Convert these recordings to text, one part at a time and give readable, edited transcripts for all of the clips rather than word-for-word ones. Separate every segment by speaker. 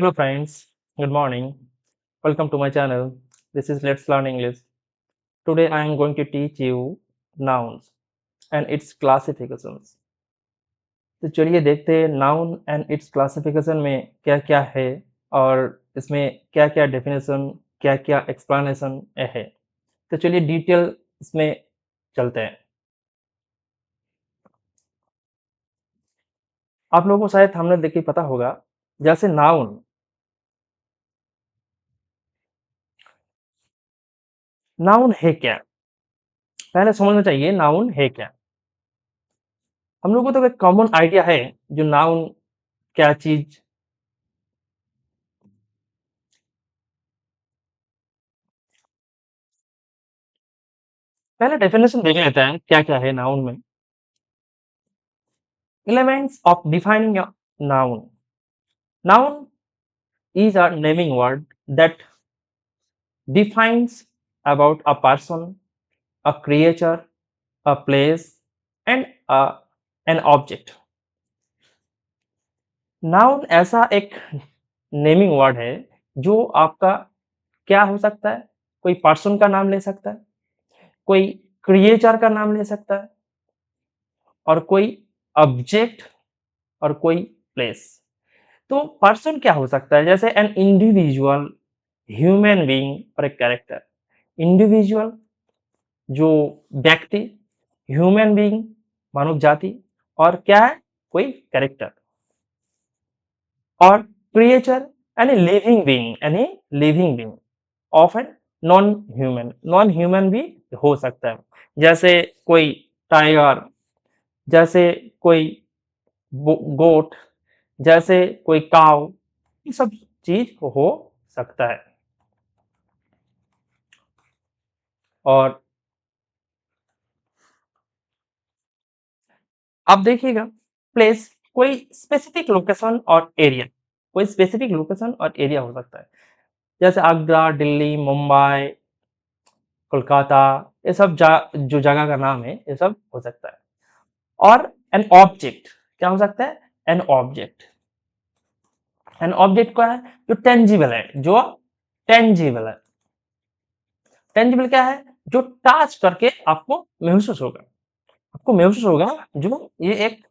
Speaker 1: Hello friends, good morning. Welcome to my channel. This is Let's Learn English. Today I am going to teach you nouns and its classifications. तो चलिए देखते हैं noun and it's classification में क्या-क्या है और इसमें क्या-क्या डेफिनेशन, क्या-क्या एक्सप्लेनेशन है। तो चलिए डिटेल इसमें चलते हैं। आप लोगों को शायद हमने देख के पता होगा, जैसे नाउन है क्या? पहले समझना चाहिए नाउन है क्या? हम लोगों को तो एक कॉमन आइडिया है जो नाउन क्या चीज़। पहले डेफिनेशन देख लेते हैं क्या-क्या है नाउन में। Elements of defining a noun. Noun is a naming word that defines about a person, a creature, a place, and an object. Noun ऐसा एक नेमिंग वर्ड है जो आपका क्या हो सकता है? कोई पर्सन का नाम ले सकता है, कोई क्रिएचर का नाम ले सकता है और कोई ऑब्जेक्ट और कोई प्लेस। तो पर्सन क्या हो सकता है? जैसे एन इंडिविजुअल, ह्यूमन बीइंग और एक कैरेक्टर। इंडिविजुअल जो व्यक्ति, ह्यूमन बीइंग मानव जाति और क्या है? कोई कैरेक्टर और क्रिएचर यानी living being of an non human भी हो सकता है। जैसे कोई टाइगर, जैसे कोई गोट, जैसे कोई काऊ, ये सब चीज हो सकता है। और अब देखिएगा, प्लेस कोई स्पेसिफिक लोकेशन और एरिया, कोई स्पेसिफिक लोकेशन और एरिया हो सकता है। जैसे आगरा, दिल्ली, मुंबई, कोलकाता, ये सब जो जगह का नाम है, ये सब हो सकता है। और एन ऑब्जेक्ट क्या हो सकता है? An object. एन ऑब्जेक्ट क्या है? जो टेंजिबल है, जो टेंजिबल है। टेंजिबल क्या है? जो टच करके आपको महसूस होगा। आपको महसूस होगा जो ये एक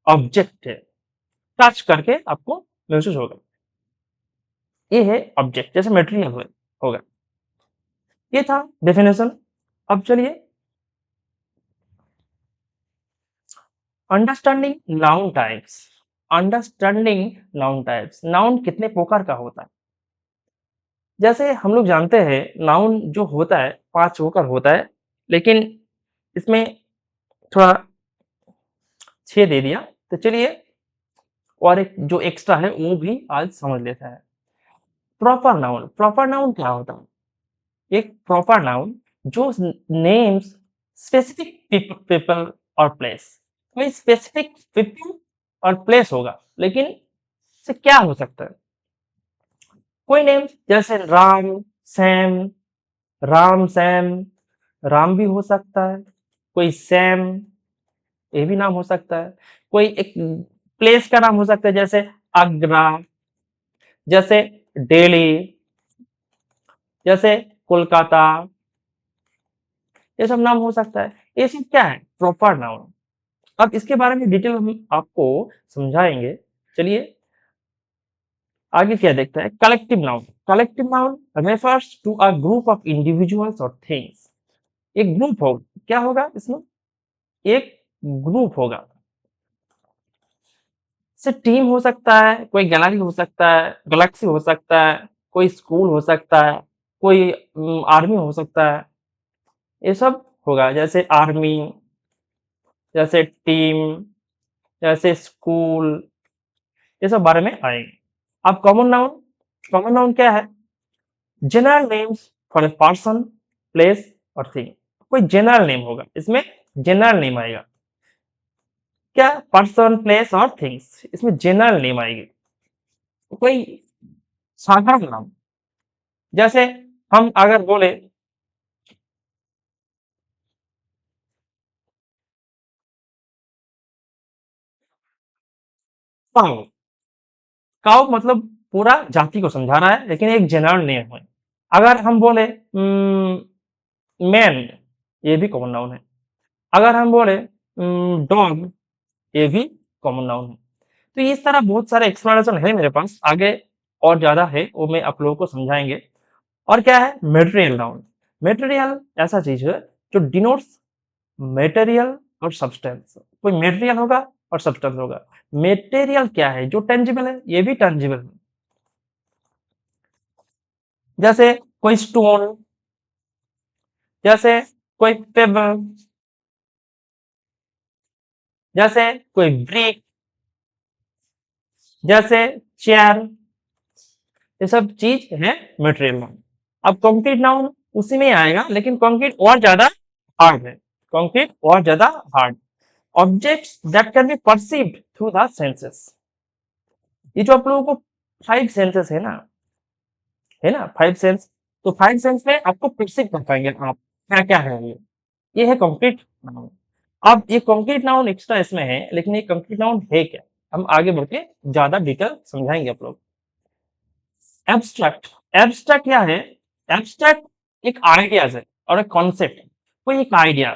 Speaker 1: ऑब्जेक्ट है, टच करके आपको महसूस होगा। ये है ऑब्जेक्ट, जैसे मटेरियल होगा। ये था डेफिनेशन। अब चलिए understanding noun types. Understanding noun types, noun कितने प्रकार का होता है? जैसे हम लोग जानते हैं नाउन जो होता है 5 प्रकार होता है, लेकिन इसमें थोड़ा 6 दे दिया। तो चलिए और एक जो एक्स्ट्रा है वो भी आज समझ लेते हैं। प्रॉपर नाउन क्या होता है? एक प्रॉपर नाउन जो नेम्स स्पेसिफिक पीपल और प्लेस। कोई स्पेसिफिक पीपल और प्लेस होगा, लेकिन से क्या हो सकता है? कोई नेम जैसे सैम राम सैम, राम भी हो सकता है। कोई सैम, ये भी नाम हो सकता है। कोई एक प्लेस का नाम हो सकता है, जैसे आगरा, जैसे दिल्ली, जैसे कोलकाता, ये सब नाम हो सकता है। ये सब क्या है? Proper noun. अब इसके बारे में डिटेल हम आपको समझाएंगे। चलिए आगे क्या देखते हैं। Collective noun. Collective noun refers to a group of individuals और थिंग्स। एक ग्रुप होगा, क्या होगा इसमें? एक ग्रुप होगा। से टीम हो सकता है, कोई गैलरी हो सकता है, गैलेक्सी हो सकता है, कोई स्कूल हो सकता है, कोई आर्मी हो सकता है। ये सब होगा, जैसे आर्मी, जैसे टीम, जैसे स्कूल, ये सब बारे में आएंगे। अब कॉमन नाउन क्या है? General names for a person, place और थिंग। कोई जनरल नेम होगा, इसमें जनरल नेम आएगा। क्या? पर्सन, प्लेस और थिंग्स, इसमें जनरल नेम आएगी। कोई साधारण नाम, जैसे हम अगर बोले काऊ। काऊ मतलब पूरा जाति को समझा रहा है, लेकिन एक जनरल नेम है। अगर हम बोले मैन, ये भी कॉमन नाउन है। अगर हम बोले डॉग, ये भी कॉमन नाउन है। तो इस तरह बहुत सारे एक्सप्लेनेशन है मेरे पास, आगे और ज़्यादा है, वो मैं आप लोगों को समझाएँगे। और क्या है मटेरियल नाउन? मटेरियल ऐसा चीज़ है जो डिनोट्स मटेरियल और सब्सटेंस। कोई मटेरियल होगा और सब्सटेंस होगा। मटेरियल क्या है? जो टेंजिबल है, ये भी टेंजिबल है। जैसे कोई स्टोन, जैसे कोई पेबल, जैसे कोई ब्रिक, जैसे चेयर, ये सब चीज है मटेरियल नाउन। अब कंक्रीट नाउन उसी में ही आएगा, लेकिन कंक्रीट और ज्यादा हार्ड है। कंक्रीट और ज्यादा hard. Objects that can be perceived through the senses. ये जो आप लोगों को 5 सेंसेस है ना 5 सेंस। तो 5 सेंस में आपको परसीव कर पाएंगे आप क्या क्या है ये है कंक्रीट नाउन। अब ये कंक्रीट नाउन एक्स्ट्रा इसमें है, लेकिन ये कंक्रीट नाउन है क्या? हम आगे बढ़ के ज्यादा डिटेल समझाएंगे आप लोग। एब्स्ट्रैक्ट। एब्स्ट्रैक्ट क्या है? एब्स्ट्रैक्ट एक आइडियाज है और एक कॉन्सेप्ट। कोई एक आइडिया,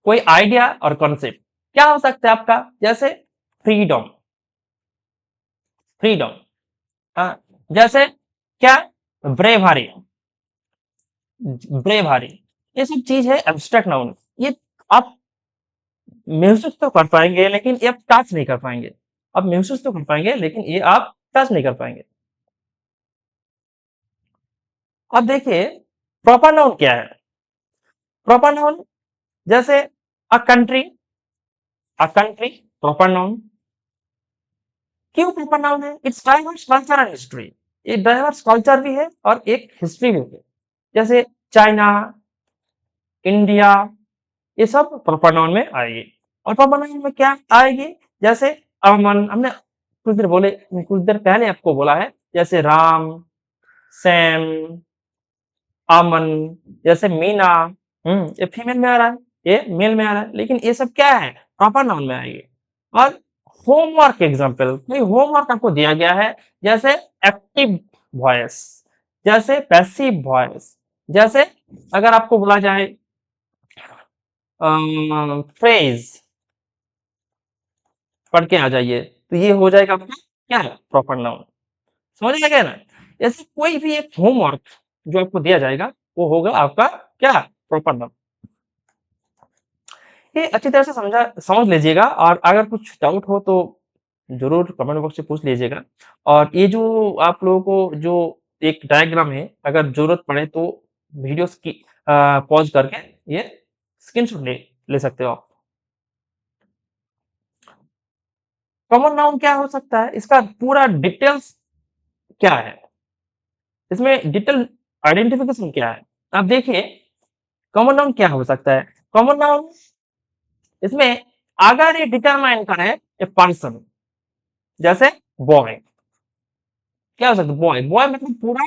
Speaker 1: कोई आइडिया और कॉन्सेप्ट क्या हो सकता है आपका? जैसे फ्रीडम, फ्रीडम। हाँ, जैसे क्या? ब्रेवहारी, ब्रेवहारी। ये सब चीज है एब्स्ट्रैक्ट नाउन। ये आप महसूस तो कर पाएंगे, लेकिन ये आप टच नहीं कर पाएंगे। आप महसूस तो कर पाएंगे, लेकिन ये आप टच नहीं कर पाएंगे। अब देखिए प्रॉपर नाउन क्या है? प्रॉपर नाउन जैसे a country, a country proper noun. क्यों प्रॉपर नाउन है? It's diverse culture and history. ये डाइवर्स कल्चर भी है और एक हिस्ट्री भी है। जैसे चाइना, इंडिया, ये सब प्रॉपर नाउन में आएगी। और प्रॉपर नाउन में क्या आएगी? जैसे अमन, हमने कुछ देर बोले, कुछ देर पहले आपको बोला है, जैसे राम, सैम, अमन, जैसे मीना। ये फीमेल में आ रहा है, ये मेल में आ रहा है, लेकिन ये सब क्या है? प्रॉपर नाउन में आएगी। और होमवर्क एग्जाम्पल, कोई होमवर्क आपको दिया गया है, जैसे एक्टिव वॉइस, जैसे पैसिव वॉइस, जैसे अगर आपको बोला जाए फ्रेज पढ़ के आ जाइए, तो ये हो जाएगा आपका क्या है? Proper noun. समझ में गया ना? ऐसे कोई भी एक होमवर्क जो आपको दिया जाएगा, वो होगा आपका क्या? Proper noun. ये अच्छी तरह से समझ लीजिएगा, और अगर कुछ डाउट हो तो ज़रूर कमेंट बॉक्स में पूछ लीजिएगा। और ये जो आप लोगों को जो एक डायग्राम है, अगर ज़रूरत पड़े तो वीडियोस की पॉज़ करके ये स्क्रीनशॉट ले सकते हो आप। कॉमन नाउन क्या हो सकता है? इसका पूरा डिटेल्स क्या है? इसमें डिटेल आइडेंटिफिकेशन क्या है? आप देखिए कॉमन नाउन क्या हो सकता है? कॉमन नाउन इसमें अगर ये डिटरमाइन करे ए पर्सन, जैसे बॉय, क्या हो सकता है? बॉय, बॉय मतलब पूरा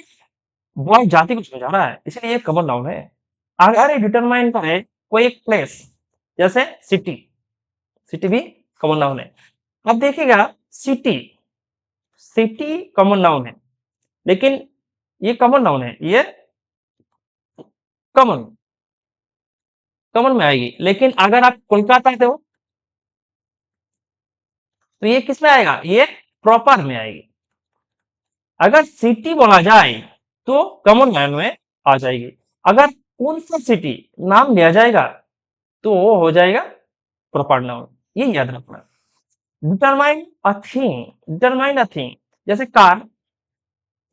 Speaker 1: बॉय जाति को समझा रहा है, इसलिए ये कॉमन नाउन है। अगर ये डिटरमाइन करे कोई एक प्लेस, जैसे सिटी, सिटी भी कॉमन नाउन है। अब देखिएगा सिटी, सिटी कॉमन नाउन है, लेकिन ये कॉमन नाउन है, ये कॉमन, कॉमन में आएगी। लेकिन अगर आप कोलकाता से हो तो ये किस में आएगा? ये प्रॉपर में आएगी। अगर सिटी बोला जाए तो कॉमन नाउन में आ जाएगी। अगर कौन सा सिटी नाम लिया जाएगा तो वो हो जाएगा प्रॉपर नाउन। ये याद रखना। Determine a thing, determine a thing, जैसे कार,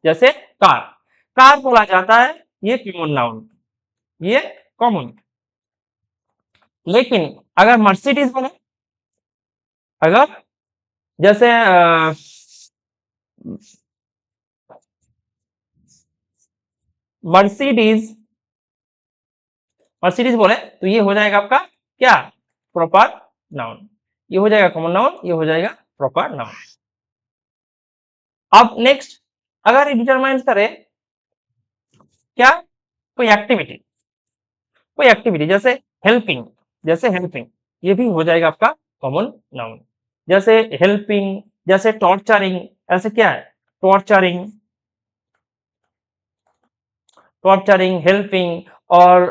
Speaker 1: जैसे कार, कार बोला जाता है, ये कॉमन नाउन, ये कॉमन। लेकिन अगर मर्सिडीज बोले, अगर जैसे मर्सिडीज, मर्सिडीज बोले तो ये हो जाएगा आपका क्या? Proper noun. ये हो जाएगा कॉमन नाउन, ये हो जाएगा प्रॉपर नाउन। अब नेक्स्ट, अगर ये डिटरमाइन करे क्या? कोई एक्टिविटी, कोई एक्टिविटी जैसे हेल्पिंग, जैसे हेल्पिंग, ये भी हो जाएगा आपका कॉमन नाउन। जैसे हेल्पिंग, जैसे टॉर्चरिंग, ऐसे क्या है? टॉर्चरिंग, टॉर्चरिंग, हेल्पिंग और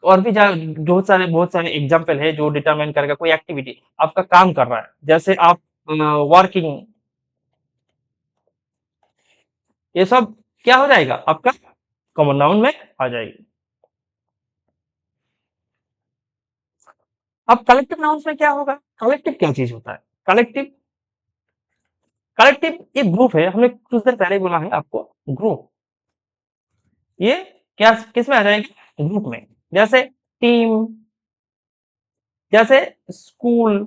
Speaker 1: और भी बहुत सारे एग्जाम्पल है जो डिटरमाइन करेगा कोई एक्टिविटी आपका काम कर रहा है, जैसे आप वर्किंग, ये सब क्या हो जाएगा आपका कॉमन नाउन में आ जाएगी। अब कलेक्टिव नाउन्स में क्या होगा? कलेक्टिव क्या चीज होता है? कलेक्टिव, कलेक्टिव एक ग्रुप है, हमने कुछ देर पहले बोला है आपको, ग्रुप। ये क्या किस में आ जाएगा? ग्रुप में। जैसे टीम, जैसे स्कूल,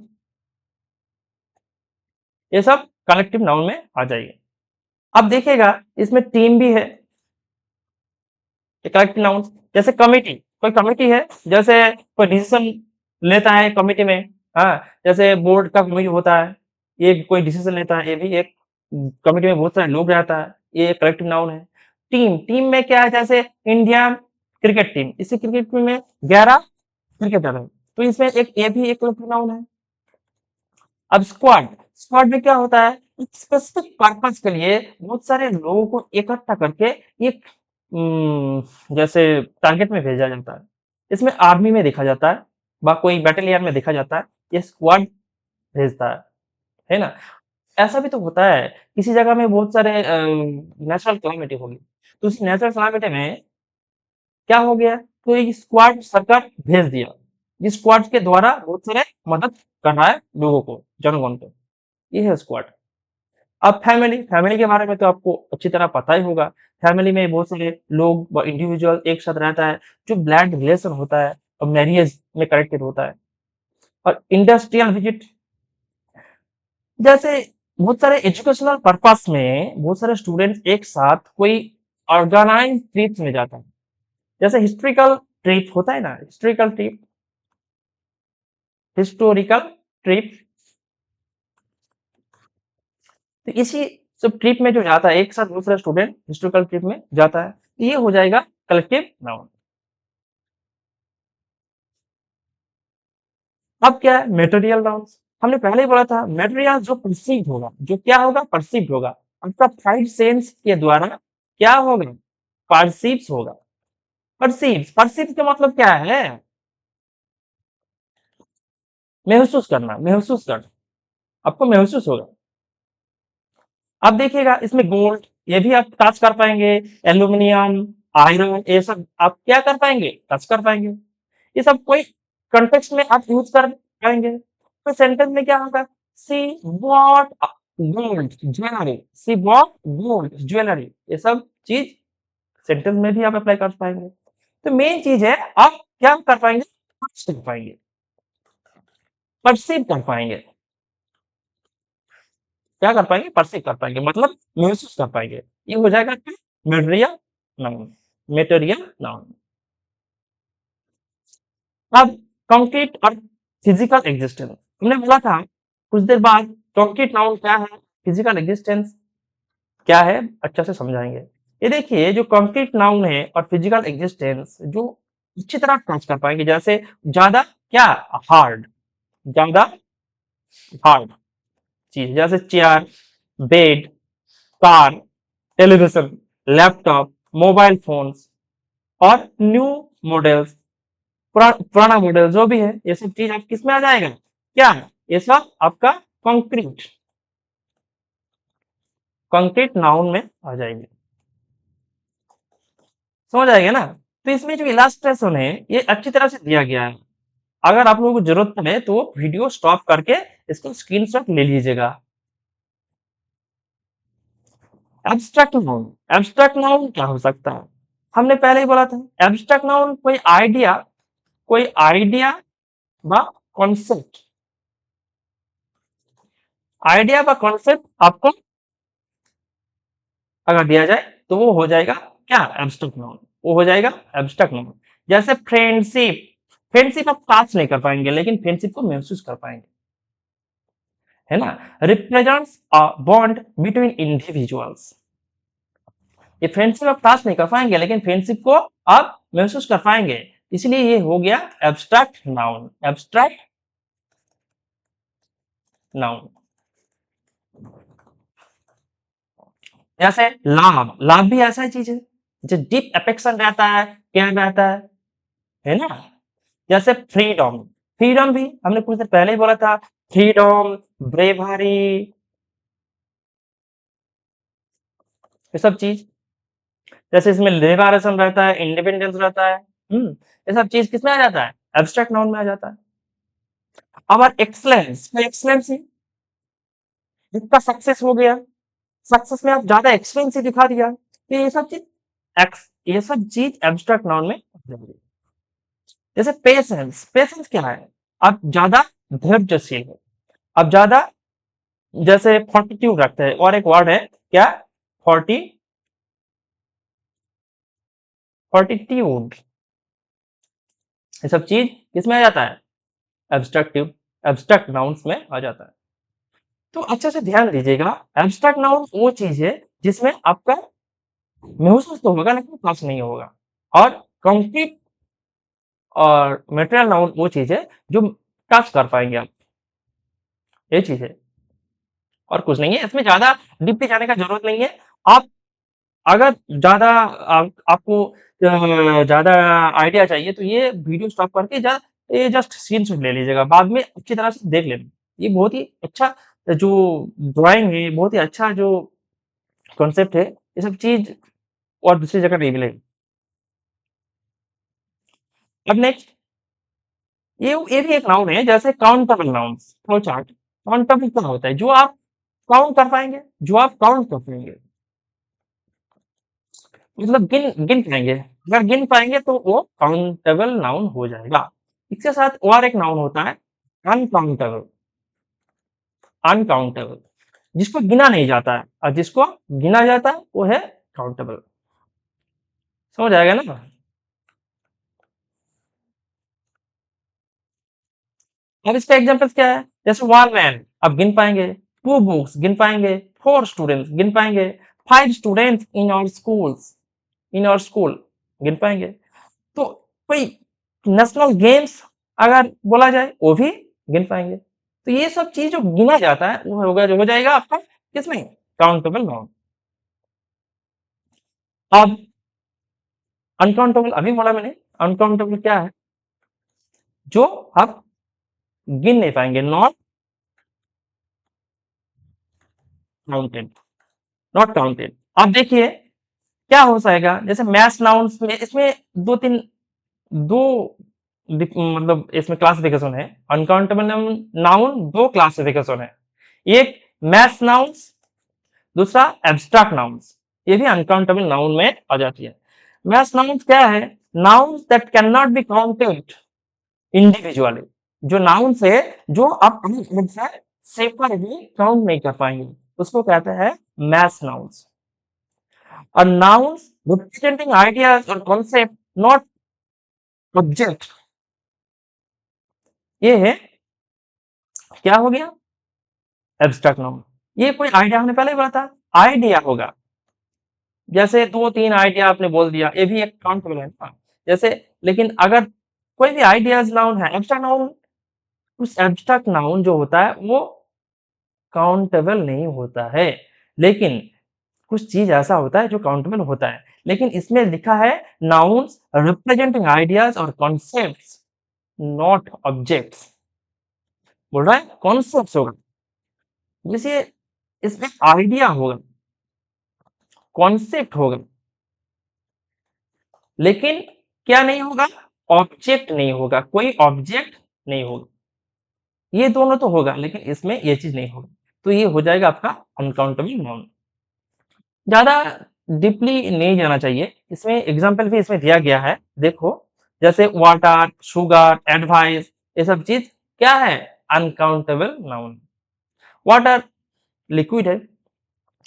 Speaker 1: ये सब कलेक्टिव नाउन में आ जाएगी। अब देखिएगा इसमें टीम भी है, कलेक्टिव नाउन। जैसे कमिटी, कोई कमिटी है, जैसे कोई डिसीजन लेता है कमिटी में, हाँ, जैसे बोर्ड का कमिटी होता है, ये कोई डिसीजन लेता है, ये भी एक कमिटी में बहुत सारे लोग रहता है, ये कलेक्टिव नाउन है। टीम, टीम में क्या है? जैसे इंडिया क्रिकेट टीम, इसी क्रिकेट टीम में 11 क्रिकेटर है, तो इसमें एक ये भी एक कलेक्टिव नाउन है। अब स्क्वाड, स्क्वाड में क्या होता है? एक स्पेसिफिक पर्पस के लिए बहुत सारे लोगों को इकट्ठा करके एक जैसे टारगेट में भेजा जाता है। इसमें आर्मी में देखा जाता है, बा कोई बैटेलियन में देखा जाता है, ये स्क्वाड भेजता है ना? ऐसा भी तो होता है, किसी जगह में बहुत सारे नेचुरल कैलामिटी होगी, तो उस नेचुरल कैलामिटी में क्या हो गया? तो ये स्क्वाड सरकार भेज दिया, जिस स्क्वाड के द्वारा बहुत सारे मदद कर रहा है लोगों को, जनगण को, ये है स्क्वाड। अब फैमिली, फैमिली के बारे में तो आपको अच्छी तरह पता ही होगा। फैमिली में बहुत सारे लोग व इंडिविजुअल एक साथ रहता है, जो ब्लड रिलेशन होता है और मैरिज में कनेक्टेड होता है। और इंडस्ट्रियल विजिट, जैसे बहुत सारे एजुकेशनल पर्पस में बहुत सारे स्टूडेंट्स एक साथ कोई ऑर्गेनाइज ट्रिप्स में जाता है, जैसे हिस्ट्रिकल ट्रिप होता है ना, हिस्ट्रिकल ट्रिप, हिस्टोरिकल ट्रिप, तो इसी सब ट्रिप में जो जाता है एक साथ दूसरा स्टूडेंट हिस्टोरिकल ट्रिप में जाता है, ये हो जाएगा कलेक्टिव नाउन। अब क्या है? Material nouns. हमने पहले ही बोला था मटेरियल जो परसीव होगा, जो क्या होगा? परसीव होगा, आपका फाइव सेंस के द्वारा क्या होगा? परसीव्स होगा। परसीव, परसीव का मतलब क्या है? महसूस करना, महसूस करना, आपको महसूस होगा। अब देखिएगा इसमें गोल्ड, ये भी आप टच कर पाएंगे, एल्यूमिनियम, आयरन, ये सब आप क्या कर पाएंगे? टच कर पाएंगे। ये सब कोई कंटेक्स्ट में आप यूज कर पाएंगे, तो सेंटेंस में क्या होगा? सी बॉट गोल्ड ज्वेलरी, सी बॉट गोल्ड ज्वेलरी, ये सब चीज सेंटेंस में भी आप अप्लाई कर पाएंगे। तो मेन चीज है आप क्या कर पाएंगे? टच कर पाएंगे, परसीव कर पाएंगे। क्या कर पाएंगे? परसीव कर पाएंगे, मतलब महसूस कर पाएंगे। ये हो जाएगा क्या? Material noun, material noun. अब कंक्रीट और फिजिकल एग्जिस्टेंस, हमने बोला था कुछ देर बाद कंक्रीट नाउन क्या है, फिजिकल एग्जिस्टेंस क्या है, अच्छा से समझाएंगे। ये देखिए जो कंक्रीट नाउन है और फिजिकल एग्जिस्टेंस जो अच्छी तरह टच कर पाएंगे, जैसे ज्यादा क्या? हार्ड, ज्यादा हार्ड चीज, जैसे chair, bed, car, television, laptop, mobile phones और न्यू मॉडल्स, पुराना मॉडल जो भी है, ये सब चीज आप किस में आ जाएगा? क्या? ये सब आपका कंक्रीट, कंक्रीट नाउन में आ जाएंगे। समझ आएगा ना? तो इसमें जो इलास्ट्रेशन है ये अच्छी तरह से दिया गया है, अगर आप लोगों को जरूरत पड़े तो वीडियो स्टॉप करके इसको स्क्रीनशॉट ले लीजिएगा। एब्स्ट्रैक्ट नाउन, एब्स्ट्रैक्ट नाउन क्या हो सकता है? हमने पहले ही बोला था एब्स्ट्रैक्ट नाउन कोई आइडिया, कोई आइडिया बा कॉन्सेप्ट, आइडिया बा कॉन्सेप्ट आपको अगर दिया जाए तो वो हो जाएगा क्या? एब्स्ट्रैक्ट नाउन, वो हो जाएगा एब्स्ट्रैक्ट नाउन। जैसे फ्रेंडशिप, फ्रेंडशिप आप टच नहीं कर पाएंगे लेकिन फ्रेंडशिप को महसूस कर पाएंगे, है ना? Represents a bond between individuals, ये फ्रेंडशिप आप टच नहीं कर पाएंगे लेकिन फ्रेंडशिप को आप महसूस कर पाएंगे, इसलिए ये हो गया एब्स्ट्रैक्ट नाउन, एब्स्ट्रैक्ट नाउन। जैसे लाभ, लाभ भी ऐसा ही चीज है जो डीप अफेक्शन रहता है, क्या रहता है ना। जैसे फ्रीडम, फ्रीडम भी हमने कुछ देर पहले ही बोला था, फ्रीडम, ब्रेवरी, ये सब चीज, जैसे इसमें लिबरेशन रहता है, इंडिपेंडेंस रहता है, ये सब चीज किसमें आ जाता है, एब्स्ट्रैक्ट नाउन में आ जाता है। और एक्सलेंस, एक्सलेंस इसका सक्सेस हो गया, सक्सेस में आप ज्यादा एक्सलेंस ही दिखा दिया, तो ये सब चीज ये सब चीज एब्स्ट्रैक्ट नाउन में आ जाएगी। जैसे पेशेंस, पेशेंस क्या है, आप ज्यादा धैर्यशील हो, आप ज्यादा, जैसे फोर्टिट्यूड रखते हैं, और एक वर्ड है क्या, फोर्टी, फोर्टिट्यूड, ये सब चीज किसमें आ जाता है, एब्स्ट्रैक्टिव, एब्स्ट्रैक्ट नाउन्स में आ जाता है। तो अच्छे से ध्यान दीजिएगा, एब्स्ट्रैक्ट नाउन वो चीज है जिसमें आपका महसूस तो होगा लेकिन पास नहीं होगा, और कंक्रीट और मटेरियल नाउन वो चीज है जो टच कर पाएंगे आप, ये चीज है, और कुछ नहीं है इसमें, ज्यादा डीपली जाने का जरूरत नहीं है। आप अगर ज्यादा आपको ज्यादा आइडिया चाहिए तो ये वीडियो स्टॉप करके ये जस्ट स्क्रीनशॉट ले लीजिएगा, बाद में अच्छी तरह से देख लेना। ये बहुत ही अच्छा जो ड्राइंग है, बहुत ही अच्छा जो कॉन्सेप्ट है, ये सब चीज और दूसरी जगह नहीं मिलेगी। अब नेक्स्ट, ये भी एक नाउन है, जैसे countable nouns, flow chart. Countable क्या होता है, जो आप काउंट कर पाएंगे, जो आप काउंट कर पाएंगे, मतलब गिन गिन पाएंगे, अगर गिन पाएंगे तो वो काउंटेबल नाउन हो जाएगा। इसके साथ और एक नाउन होता है अनकाउंटेबल, अनकाउंटेबल जिसको गिना नहीं जाता है, और जिसको गिना जाता है वो है काउंटेबल। समझ आएगा ना। अब इसका एग्जांपल्स क्या है, जैसे वन मैन आप गिन पाएंगे, टू बुक्स गिन पाएंगे, फोर स्टूडेंट्स गिन पाएंगे, five students in our schools, in our school गिन पाएंगे। तो कोई नेशनल गेम्स अगर बोला जाए वो भी गिन पाएंगे। तो ये सब चीज जो गिना जाता है वो होगा, जो हो जाएगा आपका किसमें, काउंटेबल नाउन। अब अनकाउंटेबल अभी बोला मैंने, अनकाउंटेबल क्या है, जो आप गिन नहीं पाएंगे, नॉट काउंटेड, नॉट काउंटेड। अब देखिए क्या हो जाएगा, जैसे मैथ नाउन्स में इसमें दो तीन, दो मतलब इसमें क्लासिफिकेशन है, अनकाउंटेबल नाउन दो क्लासिफिकेशन है, एक मैथ नाउन्स, दूसरा एब्स्ट्रैक्ट नाउन्स, ये भी अनकाउंटेबल नाउन में आ जाती है। मैथ नाउन्स क्या है, nouns that can not be counted individually, जो नाउन्स है जो आप अलग से सेपरेटली काउंट नहीं कर पाएंगे, उसको कहते हैं मैथ नाउन्स। और नाउन्स रिप्रेजेंटिंग आइडियाज और कॉन्सेप्ट, नॉट ऑब्जेक्ट, ये है क्या हो गया, एब्स्ट्रैक्ट नाउन। ये कोई आइडिया हमने पहले ही बोला था, आइडिया होगा, जैसे दो तीन आइडिया आपने बोल दिया, ये भी एक काउंटेबल है ना, जैसे। लेकिन अगर कोई भी आइडियाज नाउन है, एब्स्ट्रैक्ट नाउन, उस एब्स्ट्रैक्ट नाउन जो होता है वो काउंटेबल नहीं होता है, लेकिन कुछ चीज ऐसा होता है जो काउंटेबल होता है, लेकिन इसमें लिखा है नाउन्स रिप्रेजेंटिंग आइडियाज और कॉन्सेप्ट्स, नॉट ऑब्जेक्ट्स, बोल रहा है कॉन्सेप्ट्स होगा, जैसे इसमें आइडिया होगा, कॉन्सेप्ट होगा, लेकिन क्या नहीं होगा, ऑब्जेक्ट नहीं होगा, कोई ऑब्जेक्ट नहीं होगा। ये दोनों तो होगा लेकिन इसमें ये चीज नहीं होगा, तो ये हो जाएगा आपका अनकाउंटेबल नाउन। ज्यादा डीपली नहीं जाना चाहिए, इसमें एग्जाम्पल भी इसमें दिया गया है, देखो, जैसे वाटर, शुगर, एडवाइस, ये सब चीज क्या है, अनकाउंटेबल नाउन। वाटर लिक्विड है,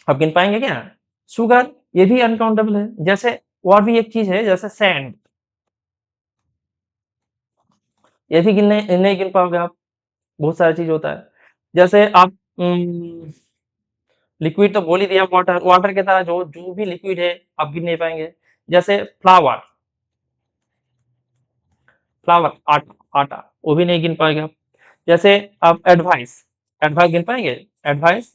Speaker 1: आप गिन पाएंगे क्या, शुगर ये भी अनकाउंटेबल है, जैसे और भी एक चीज है जैसे सैंड, ये भी गिनने नहीं गिन पाओगे आप, बहुत सारी चीज होता है, जैसे आप लिक्विड तो बोल ही दिया, वाटर, वाटर की तरह जो जो भी लिक्विड है आप गिन नहीं पाएंगे, जैसे फ्लावर, फ्लावर आटा, आटा वो भी नहीं गिन पाएंगे आप, जैसे आप एडवाइस, एडवाइस गिन पाएंगे, एडवाइस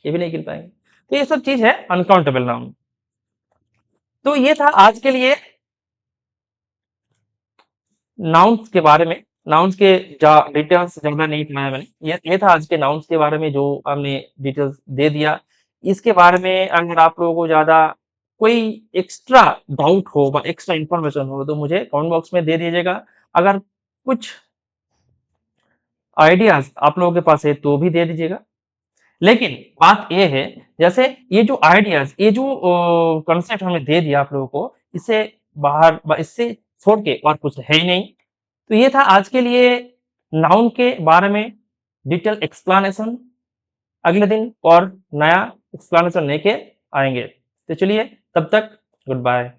Speaker 1: ये भी नहीं गिन पाएंगे। तो ये सब चीज है अनकाउंटेबल नाउन। तो ये था आज के लिए नाउन्स के बारे में। नाउन्स के डिटेल्स ज्यादा नहीं बनाया मैंने। ये था आज के नाउन्स के बारे में जो हमने डिटेल्स दे दिया। इसके बारे में अगर आप लोगों को ज्यादा कोई एक्स्ट्रा डाउट हो व एक्स्ट्रा इंफॉर्मेशन हो तो मुझे कमेंट बॉक्स में दे दीजिएगा। अगर कुछ आइडियाज आप लोगों के पास है तो भी दे दीजिएगा। लेकिन बात ये है, जैसे ये जो आइडियाज, ये जो कॉन्सेप्ट हमने दे दिया आप लोगों को, इससे बाहर इससे छोड़ के और कुछ है ही नहीं। तो ये था आज के लिए नाउन के बारे में डिटेल एक्सप्लेनेशन। अगले दिन और नया एक्सप्लेनेशन लेके आएंगे। तो चलिए तब तक गुड बाय।